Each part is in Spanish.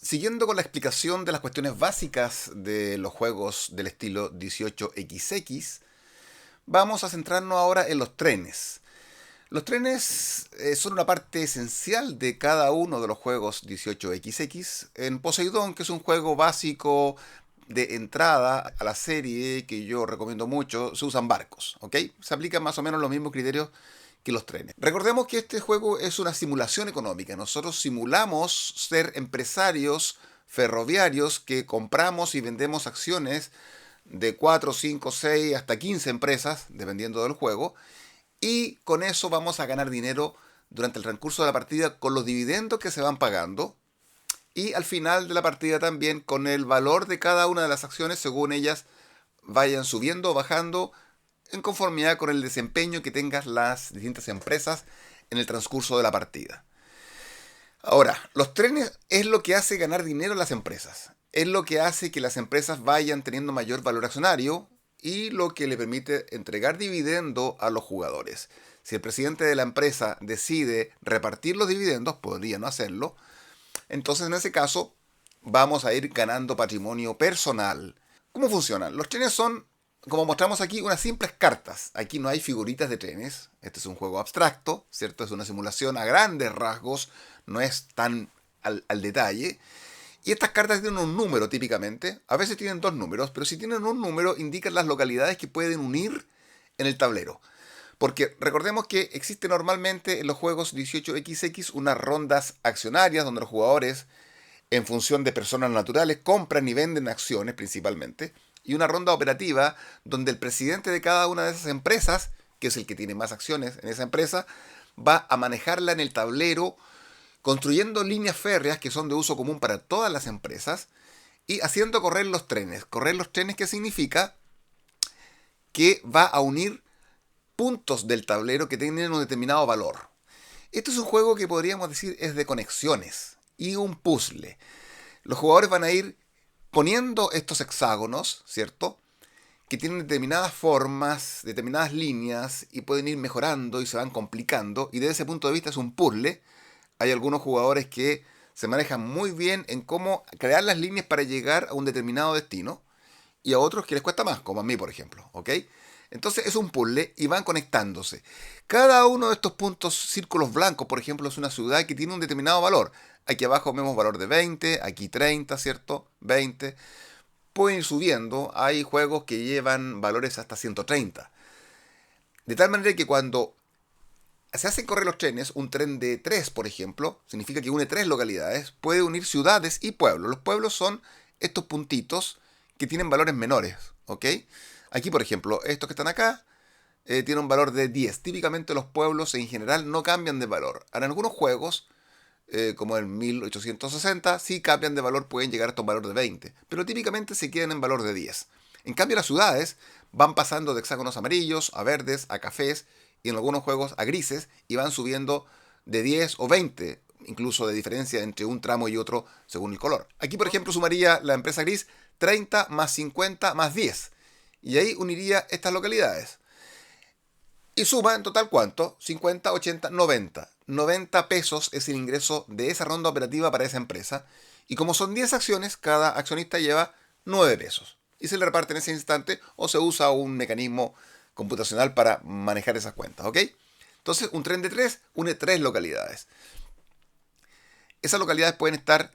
Siguiendo con la explicación de las cuestiones básicas de los juegos del estilo 18XX, vamos a centrarnos ahora en los trenes. Los trenes son una parte esencial de cada uno de los juegos 18XX. En Poseidón, que es un juego básico de entrada a la serie que yo recomiendo mucho, se usan barcos, ¿ok? Se aplican más o menos los mismos criterios que los trenes. Recordemos que este juego es una simulación económica. Nosotros simulamos ser empresarios ferroviarios que compramos y vendemos acciones de 4, 5, 6 hasta 15 empresas, dependiendo del juego, y con eso vamos a ganar dinero durante el transcurso de la partida con los dividendos que se van pagando y al final de la partida también con el valor de cada una de las acciones según ellas vayan subiendo o bajando en conformidad con el desempeño que tengan las distintas empresas en el transcurso de la partida. Ahora, los trenes es lo que hace ganar dinero a las empresas. Es lo que hace que las empresas vayan teniendo mayor valor accionario y lo que le permite entregar dividendo a los jugadores. Si el presidente de la empresa decide repartir los dividendos, podría no hacerlo, entonces en ese caso vamos a ir ganando patrimonio personal. ¿Cómo funcionan? Los trenes son, como mostramos aquí, unas simples cartas. Aquí no hay figuritas de trenes. Este es un juego abstracto, ¿cierto? Es una simulación a grandes rasgos, no es tan al detalle. Y estas cartas tienen un número típicamente. A veces tienen dos números, pero si tienen un número indican las localidades que pueden unir en el tablero. Porque recordemos que existe normalmente en los juegos 18XX unas rondas accionarias donde los jugadores, en función de personas naturales, compran y venden acciones principalmente. Y una ronda operativa donde el presidente de cada una de esas empresas, que es el que tiene más acciones en esa empresa, va a manejarla en el tablero construyendo líneas férreas que son de uso común para todas las empresas y haciendo correr los trenes. Correr los trenes, ¿qué significa? Que va a unir puntos del tablero que tienen un determinado valor. Esto es un juego que podríamos decir es de conexiones y un puzzle. Los jugadores van a ir poniendo estos hexágonos, ¿cierto? Que tienen determinadas formas, determinadas líneas y pueden ir mejorando y se van complicando. Y desde ese punto de vista es un puzzle. Hay algunos jugadores que se manejan muy bien en cómo crear las líneas para llegar a un determinado destino y a otros que les cuesta más, como a mí, por ejemplo, ¿ok? Entonces es un puzzle y van conectándose. Cada uno de estos puntos, círculos blancos, por ejemplo, es una ciudad que tiene un determinado valor. Aquí abajo vemos valor de 20, aquí 30, ¿cierto? 20. Pueden ir subiendo. Hay juegos que llevan valores hasta 130. De tal manera que cuando se hacen correr los trenes, un tren de 3, por ejemplo, significa que une 3 localidades, puede unir ciudades y pueblos. Los pueblos son estos puntitos que tienen valores menores, ¿ok? Aquí, por ejemplo, estos que están acá tienen un valor de 10. Típicamente los pueblos en general no cambian de valor. Ahora, en algunos juegos, como en 1860, sí cambian de valor, pueden llegar hasta un valor de 20, pero típicamente se quedan en valor de 10. En cambio, las ciudades van pasando de hexágonos amarillos a verdes, a cafés, y en algunos juegos a grises, y van subiendo de 10 o 20, incluso de diferencia entre un tramo y otro según el color. Aquí, por ejemplo, sumaría la empresa gris 30 más 50 más 10, y ahí uniría estas localidades. Y suma en total ¿cuánto? 50, 80, 90. 90 pesos es el ingreso de esa ronda operativa para esa empresa. Y como son 10 acciones, cada accionista lleva 9 pesos. Y se le reparte en ese instante o se usa un mecanismo computacional para manejar esas cuentas, ¿ok? Entonces, un tren de 3 une 3 localidades. Esas localidades pueden estar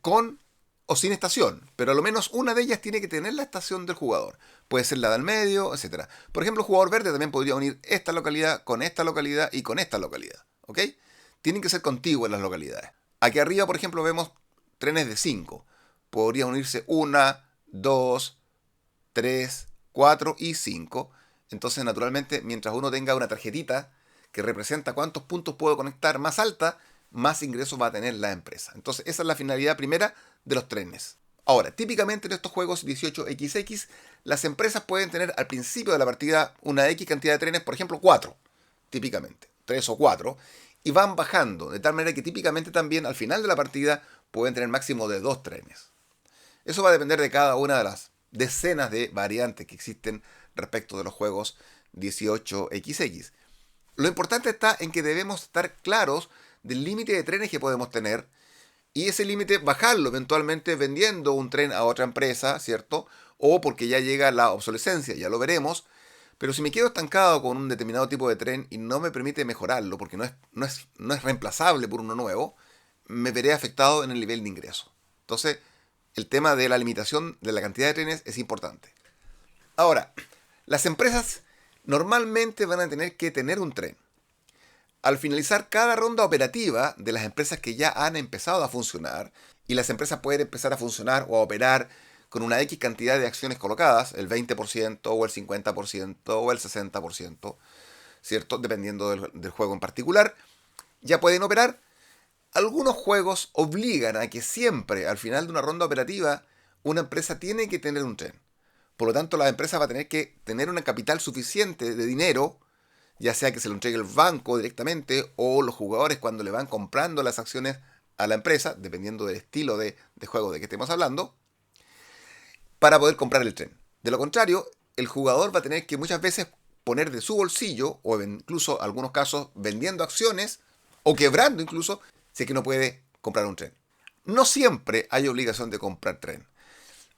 con o sin estación, pero a lo menos una de ellas tiene que tener la estación del jugador. Puede ser la del medio, etcétera. Por ejemplo, el jugador verde también podría unir esta localidad y con esta localidad. ¿Ok? Tienen que ser contiguas las localidades. Aquí arriba, por ejemplo, vemos trenes de 5. Podría unirse una, 2, 3, 4 y 5. Entonces, naturalmente, mientras uno tenga una tarjetita que representa cuántos puntos puedo conectar más alta, más ingresos va a tener la empresa. Entonces, esa es la finalidad primera de los trenes. Ahora, típicamente en estos juegos 18XX, las empresas pueden tener al principio de la partida una X cantidad de trenes, por ejemplo 4, típicamente, 3 o 4, y van bajando, de tal manera que típicamente también al final de la partida pueden tener máximo de 2 trenes. Eso va a depender de cada una de las decenas de variantes que existen respecto de los juegos 18XX. Lo importante está en que debemos estar claros del límite de trenes que podemos tener y ese límite bajarlo eventualmente vendiendo un tren a otra empresa, ¿cierto? O porque ya llega la obsolescencia, ya lo veremos. Pero si me quedo estancado con un determinado tipo de tren y no me permite mejorarlo, porque no es reemplazable por uno nuevo, me veré afectado en el nivel de ingreso. Entonces, el tema de la limitación de la cantidad de trenes es importante. Ahora, las empresas normalmente van a tener que tener un tren. Al finalizar cada ronda operativa de las empresas que ya han empezado a funcionar, y las empresas pueden empezar a funcionar o a operar con una X cantidad de acciones colocadas, el 20% o el 50% o el 60%, ¿cierto? Dependiendo del juego en particular, ya pueden operar. Algunos juegos obligan a que siempre, al final de una ronda operativa, una empresa tiene que tener un tren. Por lo tanto, la empresa va a tener que tener un capital suficiente de dinero, ya sea que se lo entregue el banco directamente o los jugadores cuando le van comprando las acciones a la empresa, dependiendo del estilo de juego de que estemos hablando, para poder comprar el tren. De lo contrario, el jugador va a tener que muchas veces poner de su bolsillo, o incluso en algunos casos vendiendo acciones, o quebrando incluso, si es que no puede comprar un tren. No siempre hay obligación de comprar tren.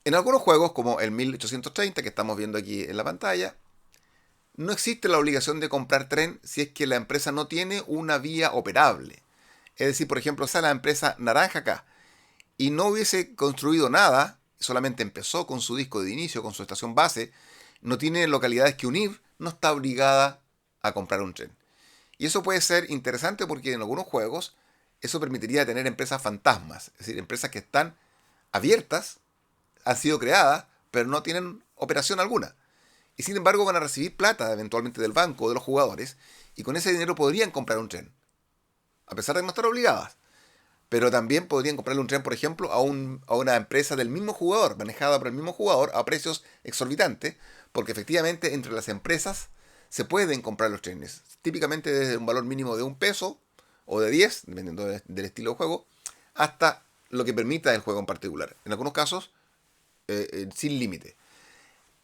En algunos juegos, como el 1830 que estamos viendo aquí en la pantalla, no existe la obligación de comprar tren si es que la empresa no tiene una vía operable. Es decir, por ejemplo, está la empresa Naranja acá y no hubiese construido nada, solamente empezó con su disco de inicio, con su estación base, no tiene localidades que unir, no está obligada a comprar un tren. Y eso puede ser interesante porque en algunos juegos eso permitiría tener empresas fantasmas, es decir, empresas que están abiertas, han sido creadas, pero no tienen operación alguna. Y sin embargo van a recibir plata eventualmente del banco o de los jugadores, y con ese dinero podrían comprar un tren, a pesar de no estar obligadas. Pero también podrían comprarle un tren, por ejemplo, a una empresa del mismo jugador, manejada por el mismo jugador, a precios exorbitantes, porque efectivamente entre las empresas se pueden comprar los trenes, típicamente desde un valor mínimo de 1 peso o de 10, dependiendo del estilo de juego, hasta lo que permita el juego en particular. En algunos casos, sin límite.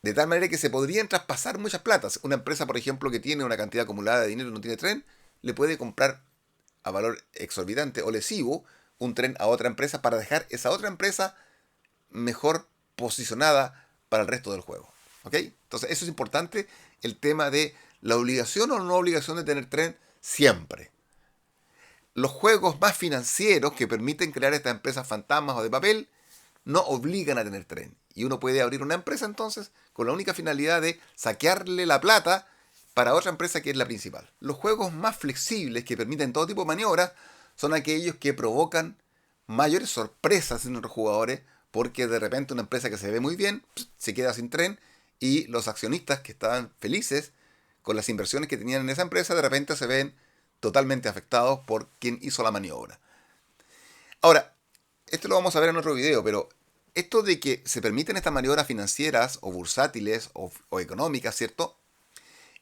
De tal manera que se podrían traspasar muchas platas. Una empresa, por ejemplo, que tiene una cantidad acumulada de dinero y no tiene tren, le puede comprar a valor exorbitante o lesivo un tren a otra empresa para dejar esa otra empresa mejor posicionada para el resto del juego. ¿Ok? Entonces, eso es importante, el tema de la obligación o no obligación de tener tren siempre. Los juegos más financieros que permiten crear estas empresas fantasmas o de papel no obligan a tener tren. Y uno puede abrir una empresa entonces con la única finalidad de saquearle la plata para otra empresa que es la principal. Los juegos más flexibles que permiten todo tipo de maniobras son aquellos que provocan mayores sorpresas en los jugadores porque de repente una empresa que se ve muy bien se queda sin tren y los accionistas que estaban felices con las inversiones que tenían en esa empresa de repente se ven totalmente afectados por quien hizo la maniobra. Ahora, esto lo vamos a ver en otro video, pero esto de que se permiten estas maniobras financieras o bursátiles o económicas, ¿cierto?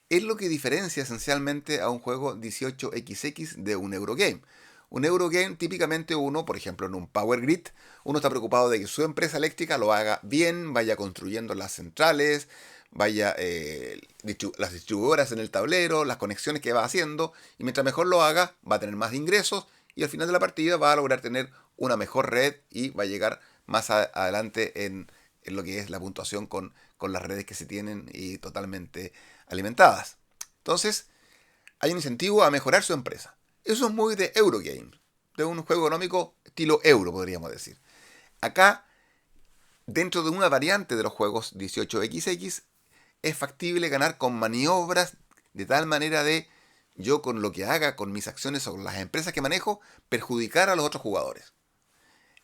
Es lo que diferencia esencialmente a un juego 18XX de un Eurogame. Un Eurogame, típicamente uno, por ejemplo, en un Power Grid, uno está preocupado de que su empresa eléctrica lo haga bien, vaya construyendo las centrales, vaya las distribuidoras en el tablero, las conexiones que va haciendo, y mientras mejor lo haga, va a tener más ingresos y al final de la partida va a lograr tener una mejor red y va a llegar más adelante en lo que es la puntuación con las redes que se tienen y totalmente alimentadas. Entonces, hay un incentivo a mejorar su empresa. Eso es muy de Eurogame, de un juego económico estilo euro, podríamos decir. Acá, dentro de una variante de los juegos 18XX, es factible ganar con maniobras de tal manera de yo con lo que haga, con mis acciones o con las empresas que manejo, perjudicar a los otros jugadores.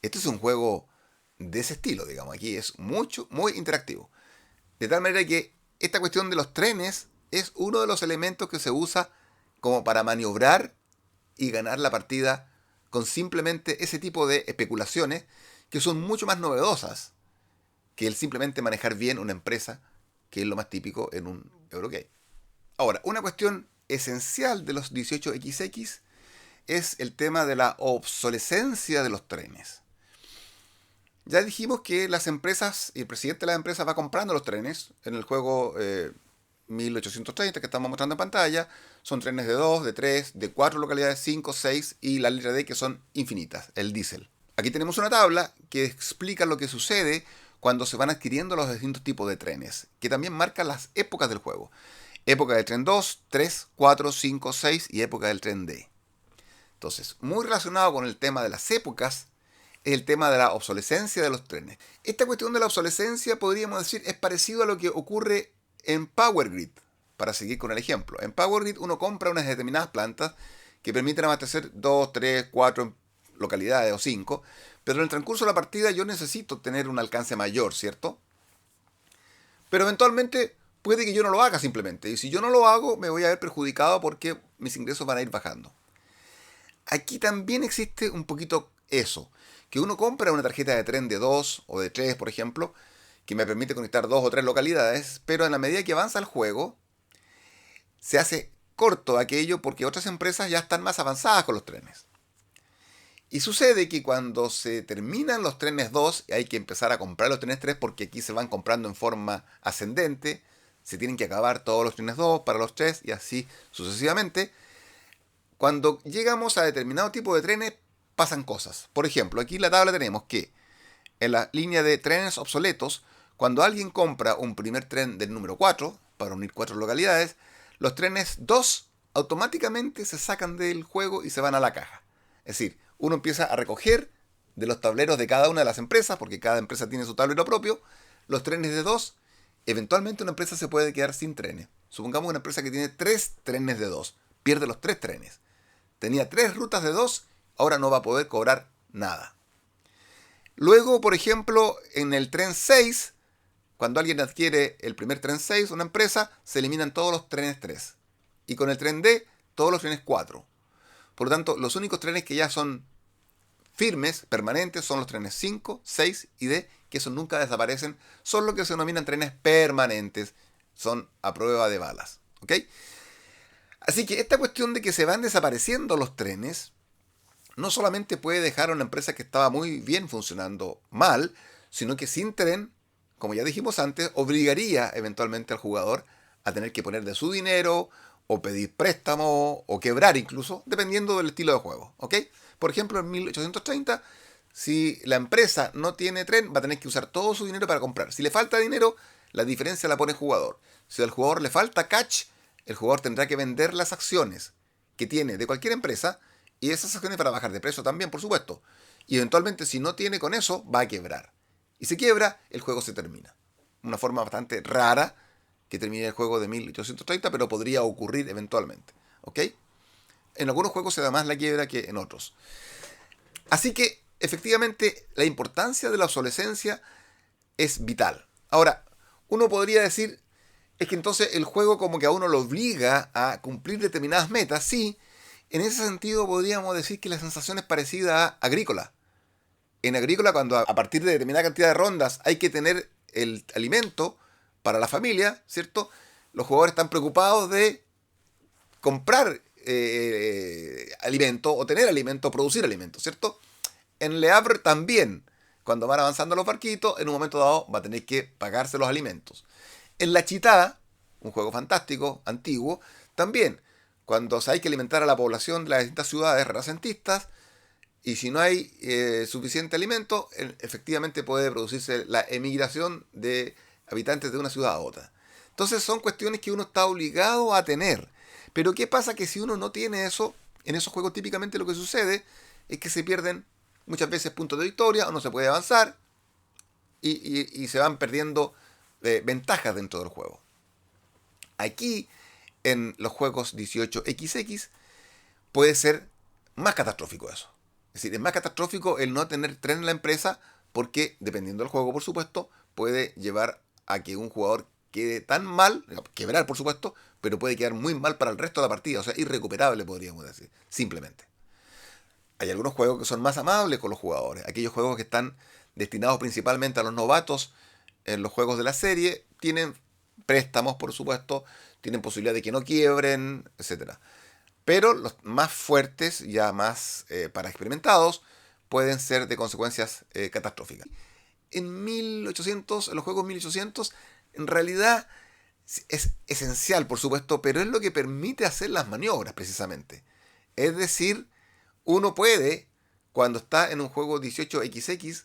Este es un juego de ese estilo, digamos. Aquí es muy interactivo. De tal manera que esta cuestión de los trenes es uno de los elementos que se usa como para maniobrar y ganar la partida con simplemente ese tipo de especulaciones que son mucho más novedosas que el simplemente manejar bien una empresa, que es lo más típico en un Eurogame. Ahora, una cuestión esencial de los 18XX es el tema de la obsolescencia de los trenes. Ya dijimos que las empresas y el presidente de las empresas va comprando los trenes en el juego 1830 que estamos mostrando en pantalla. Son trenes de 2, de 3, de 4 localidades, 5, 6 y la letra D que son infinitas, el diésel. Aquí tenemos una tabla que explica lo que sucede cuando se van adquiriendo los distintos tipos de trenes, que también marcan las épocas del juego. Época del tren 2, 3, 4, 5, 6 y época del tren D. Entonces, muy relacionado con el tema de las épocas, es el tema de la obsolescencia de los trenes. Esta cuestión de la obsolescencia, podríamos decir, es parecido a lo que ocurre en Power Grid. Para seguir con el ejemplo, en Power Grid uno compra unas determinadas plantas que permiten abastecer 2, 3, 4 localidades o 5, pero en el transcurso de la partida yo necesito tener un alcance mayor, ¿cierto? Pero eventualmente puede que yo no lo haga simplemente, y si yo no lo hago me voy a ver perjudicado porque mis ingresos van a ir bajando. Aquí también existe un poquito eso, que uno compra una tarjeta de tren de 2 o de 3, por ejemplo, que me permite conectar 2 o 3 localidades, pero en la medida que avanza el juego, se hace corto aquello porque otras empresas ya están más avanzadas con los trenes. Y sucede que cuando se terminan los trenes 2, hay que empezar a comprar los trenes 3 porque aquí se van comprando en forma ascendente, se tienen que acabar todos los trenes 2 para los 3 y así sucesivamente. Cuando llegamos a determinado tipo de trenes pasan cosas. Por ejemplo, aquí en la tabla tenemos que en la línea de trenes obsoletos, cuando alguien compra un primer tren del número 4 para unir 4 localidades, los trenes 2 automáticamente se sacan del juego y se van a la caja. Es decir, uno empieza a recoger de los tableros de cada una de las empresas, porque cada empresa tiene su tablero propio, los trenes de 2. Eventualmente una empresa se puede quedar sin trenes. Supongamos una empresa que tiene 3 trenes de 2, pierde los 3 trenes. Tenía 3 rutas de 2, ahora no va a poder cobrar nada. Luego, por ejemplo, en el tren 6, cuando alguien adquiere el primer tren 6, una empresa, se eliminan todos los trenes 3. Y con el tren D, todos los trenes 4. Por lo tanto, los únicos trenes que ya son firmes, permanentes, son los trenes 5, 6 y D, que esos nunca desaparecen, son lo que se denominan trenes permanentes, son a prueba de balas. ¿Ok? Así que esta cuestión de que se van desapareciendo los trenes, no solamente puede dejar a una empresa que estaba muy bien funcionando mal, sino que sin tren, como ya dijimos antes, obligaría eventualmente al jugador a tener que poner de su dinero, o pedir préstamo, o quebrar incluso, dependiendo del estilo de juego. ¿Ok? Por ejemplo, en 1830, si la empresa no tiene tren, va a tener que usar todo su dinero para comprar. Si le falta dinero, la diferencia la pone el jugador. Si al jugador le falta cash, el jugador tendrá que vender las acciones que tiene de cualquier empresa, y esas acciones para bajar de precio también, por supuesto. Y eventualmente, si no tiene con eso, va a quebrar. Y si quiebra, el juego se termina. Una forma bastante rara que termine el juego de 1830, pero podría ocurrir eventualmente. ¿Ok? En algunos juegos se da más la quiebra que en otros. Así que, efectivamente, la importancia de la obsolescencia es vital. Ahora, uno podría decir, es que entonces el juego como que a uno lo obliga a cumplir determinadas metas. Sí, en ese sentido podríamos decir que la sensación es parecida a Agrícola. En Agrícola, cuando a partir de determinada cantidad de rondas hay que tener el alimento para la familia, ¿cierto? Los jugadores están preocupados de comprar alimento, o tener alimento, o producir alimento, ¿cierto? En Le Havre también, cuando van avanzando los barquitos, en un momento dado va a tener que pagarse los alimentos. En La Chitá, un juego fantástico, antiguo, también, cuando hay que alimentar a la población de las distintas ciudades renacentistas, y si no hay suficiente alimento, efectivamente puede producirse la emigración de habitantes de una ciudad a otra. Entonces son cuestiones que uno está obligado a tener. Pero ¿qué pasa? Que si uno no tiene eso, en esos juegos típicamente lo que sucede es que se pierden muchas veces puntos de victoria, o no se puede avanzar, y se van perdiendo ventajas dentro del juego. Aquí, en los juegos 18XX, puede ser más catastrófico eso. Es decir, es más catastrófico el no tener tren en la empresa porque, dependiendo del juego, por supuesto, puede llevar a que un jugador quede tan mal, quebrar por supuesto, pero puede quedar muy mal para el resto de la partida, o sea, irrecuperable podríamos decir, simplemente. Hay algunos juegos que son más amables con los jugadores, aquellos juegos que están destinados principalmente a los novatos en los juegos de la serie, tienen préstamos, por supuesto, tienen posibilidad de que no quiebren, etcétera. Pero los más fuertes, ya más para experimentados, pueden ser de consecuencias catastróficas. En 1800, en los juegos 1800, en realidad es esencial, por supuesto, pero es lo que permite hacer las maniobras, precisamente. Es decir, uno puede cuando está en un juego 18XX,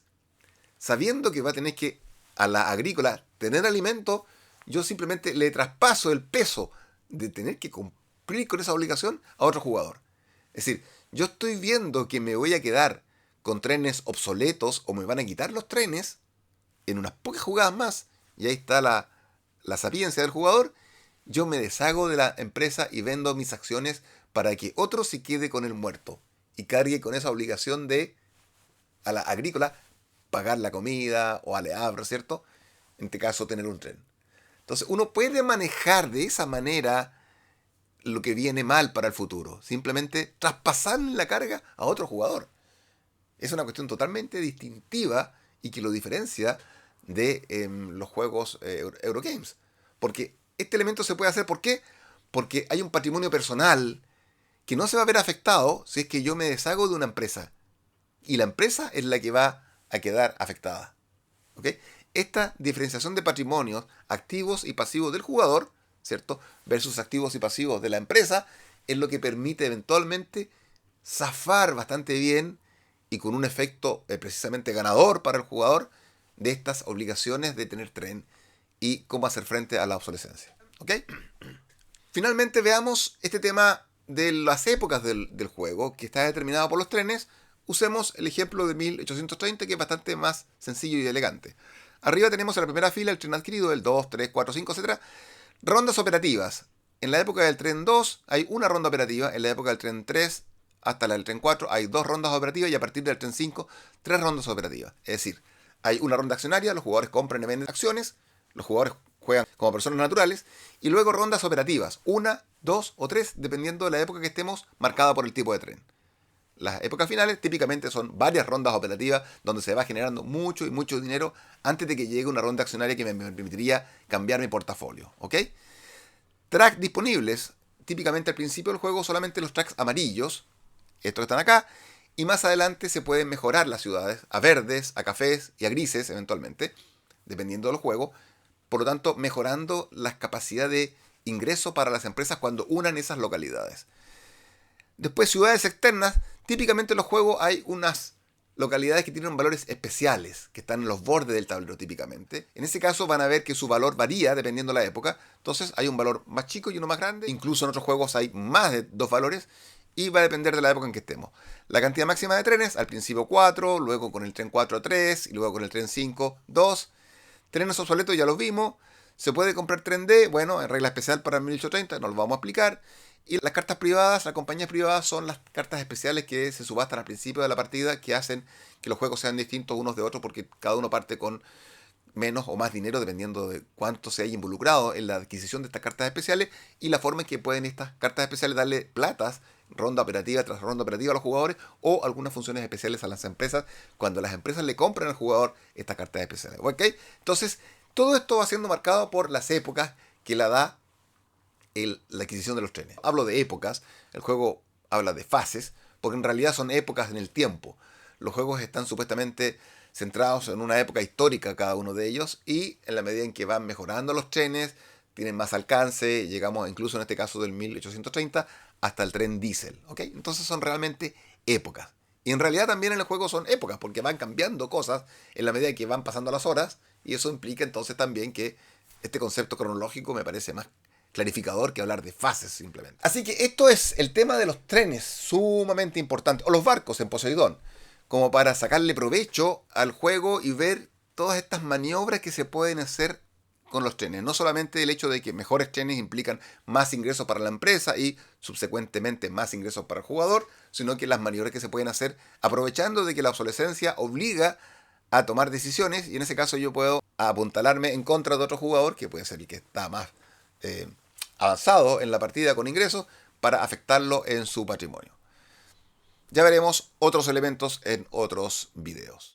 sabiendo que va a tener que, a la agrícola, tener alimento, yo simplemente le traspaso el peso de tener que cumplir con esa obligación a otro jugador. Es decir, yo estoy viendo que me voy a quedar con trenes obsoletos o me van a quitar los trenes en unas pocas jugadas más, y ahí está la sapiencia del jugador. Yo me deshago de la empresa y vendo mis acciones para que otro se quede con el muerto y cargue con esa obligación de, a la agrícola, pagar la comida o a Havre, ¿cierto? En este caso, tener un tren. Entonces, uno puede manejar de esa manera lo que viene mal para el futuro, simplemente traspasar la carga a otro jugador. Es una cuestión totalmente distintiva y que lo diferencia de los juegos Eurogames. Porque este elemento se puede hacer, ¿por qué? Porque hay un patrimonio personal que no se va a ver afectado si es que yo me deshago de una empresa. Y la empresa es la que va a quedar afectada. ¿Ok? Esta diferenciación de patrimonios activos y pasivos del jugador, ¿cierto? Versus activos y pasivos de la empresa, es lo que permite eventualmente zafar bastante bien y con un efecto precisamente ganador para el jugador de estas obligaciones de tener tren y cómo hacer frente a la obsolescencia. ¿Ok? Finalmente veamos este tema de las épocas del juego, que está determinado por los trenes. Usemos el ejemplo de 1830, que es bastante más sencillo y elegante. Arriba tenemos en la primera fila el tren adquirido, el 2, 3, 4, 5, etc. Rondas operativas. En la época del tren 2 hay una ronda operativa, en la época del tren 3 hasta la del tren 4 hay 2 rondas operativas y a partir del tren 5, 3 rondas operativas. Es decir, hay una ronda accionaria, los jugadores compran y venden acciones, los jugadores juegan como personas naturales, y luego rondas operativas, 1, 2 o 3, dependiendo de la época que estemos, marcada por el tipo de tren. Las épocas finales típicamente son varias rondas operativas donde se va generando mucho y mucho dinero antes de que llegue una ronda accionaria que me permitiría cambiar mi portafolio. ¿Ok? Tracks disponibles. Típicamente al principio del juego solamente los tracks amarillos, estos están acá, y más adelante se pueden mejorar las ciudades a verdes, a cafés y a grises eventualmente, dependiendo del juego. Por lo tanto, mejorando la capacidad de ingreso para las empresas cuando unan esas localidades. Después, ciudades externas. Típicamente en los juegos hay unas localidades que tienen valores especiales, que están en los bordes del tablero típicamente. En ese caso van a ver que su valor varía dependiendo de la época. Entonces hay un valor más chico y uno más grande. Incluso en otros juegos hay más de 2 valores y va a depender de la época en que estemos. La cantidad máxima de trenes, al principio 4, luego con el tren 4 3 y luego con el tren 5 2. Trenes obsoletos ya los vimos. Se puede comprar tren D, bueno, en regla especial para el 1830, no lo vamos a aplicar. Y las cartas privadas, las compañías privadas son las cartas especiales que se subastan al principio de la partida, que hacen que los juegos sean distintos unos de otros porque cada uno parte con menos o más dinero dependiendo de cuánto se haya involucrado en la adquisición de estas cartas especiales y la forma en que pueden estas cartas especiales darle platas, ronda operativa tras ronda operativa a los jugadores o algunas funciones especiales a las empresas cuando las empresas le compran al jugador estas cartas especiales. ¿Ok? Entonces, todo esto va siendo marcado por las épocas que la da la adquisición de los trenes. Hablo de épocas, el juego habla de fases, porque en realidad son épocas en el tiempo. Los juegos están supuestamente centrados en una época histórica cada uno de ellos y en la medida en que van mejorando los trenes, tienen más alcance, llegamos incluso en este caso del 1830 hasta el tren diésel. ¿Ok? Entonces son realmente épocas. Y en realidad también en el juego son épocas, porque van cambiando cosas en la medida en que van pasando las horas y eso implica entonces también que este concepto cronológico me parece más clarificador que hablar de fases simplemente. Así que esto es el tema de los trenes, sumamente importante, o los barcos en Poseidón, como para sacarle provecho al juego y ver todas estas maniobras que se pueden hacer con los trenes. No solamente el hecho de que mejores trenes implican más ingresos para la empresa y subsecuentemente más ingresos para el jugador, sino que las maniobras que se pueden hacer aprovechando de que la obsolescencia obliga a tomar decisiones y en ese caso yo puedo apuntalarme en contra de otro jugador, que puede ser el que está más avanzado en la partida con ingresos, para afectarlo en su patrimonio. Ya veremos otros elementos en otros videos.